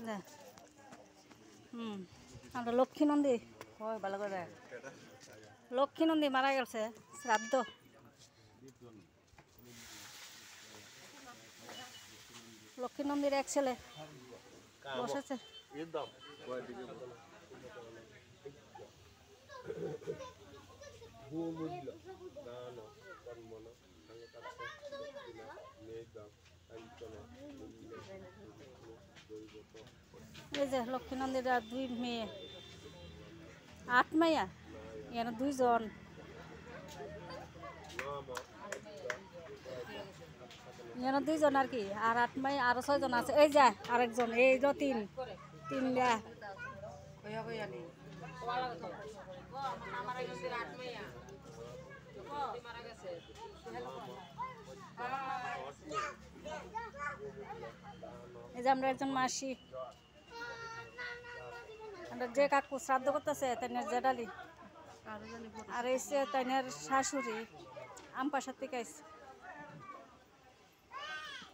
না আমরা লক্ষ্মী নন্দী হয় ভালো করে লক্ষ্মী নন্দী মারা গেছে শ্রাদ্ধ লক্ষ্মী নন্দীর এক ছেলে বসেছে এই যে লক্ষ্মী নন্দীর আর 2 মেয়ে 8 মাইয়া এখানে 2 জন এখানে 2 জন আর কি আর 8 মাইয়া আরো 6 জন আছে এই যায় আরেকজন এই যে 3 দিয়া এই যে আমরা একজন মাসি আমরা যে কাকু শ্রাদ্ধ করতেছে তাইনের জেডালি আর এসে তাইনের শাশুড়ি আমপাশার থেকে আইছে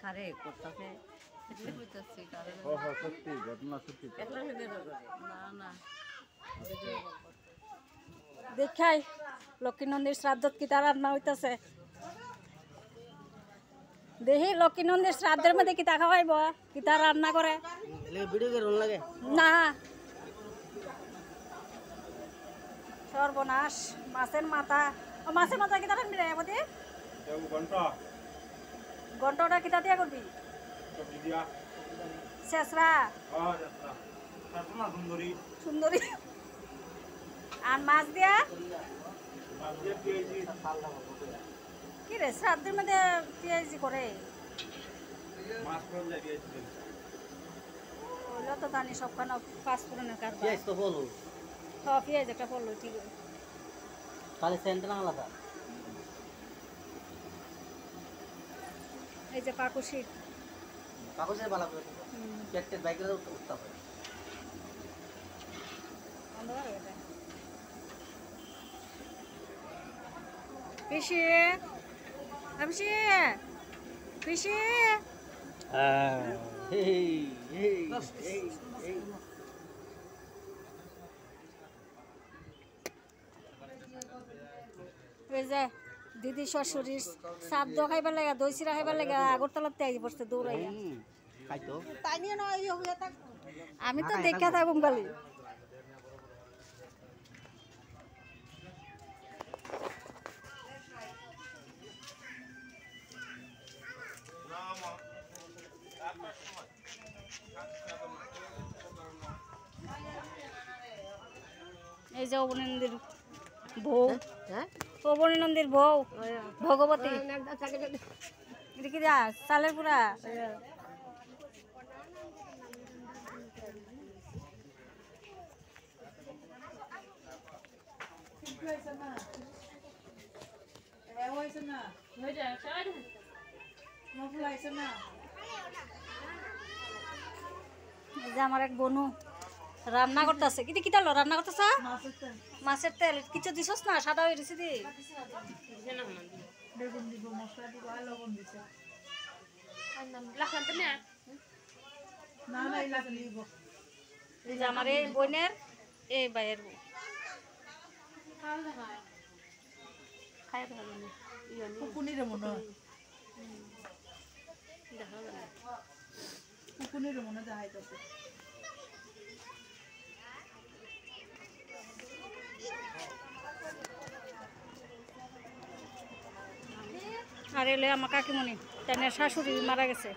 কারে করতেছে দেখাই লক্ষ্মী নন্দীর শ্রাদ্ধ কি তার রান্না হইতেছে দেখি লক্ষ্মী নন্দীর শ্রাদ্ধের মধ্যে কি তা খাওয়াইব কি তার রান্না করে না সর্বনাশ মাছের মাথা কি তার রান্না রে ঘন্টাটা কিতা দিয়া করবি শেষরা সুন্দরী আর মাছ দিয়া কি রে শ্রাদ্ধের মধ্যে পেঁয়াজি করে ওইগুলো তো জানি সবখানে পাঁচফোড়নের কারবার পেঁয়াজ একটা পড়লো ঠিক এই যে পাকুশি ভালো করে উঠতে হবে পিসি পিসি পিসি দিদি শ্বশুরির শ্রাদ্ধ খাইবার লাগে দই চিরা খাইবার লাগে আগরতলাতে আই পড়ছে দৌড়াইয়া আমি তো দেখা থাকুম খালি এই যে অবনীনন্দির বউ অবনীনন্দির বউ ভগবতী এটা কি যা চালের পুরা আমার এক বনু রান্না করতেছে কিন্তু কি তাহলে রান্না করতেছ মাছের তেল কিছু দিছস না সাদা হয়ে গেছে দি আমার এই বোনের এই ভাইয়ের আর এলে আমার কাকিমণি তাই শাশুড়ি মারা গেছে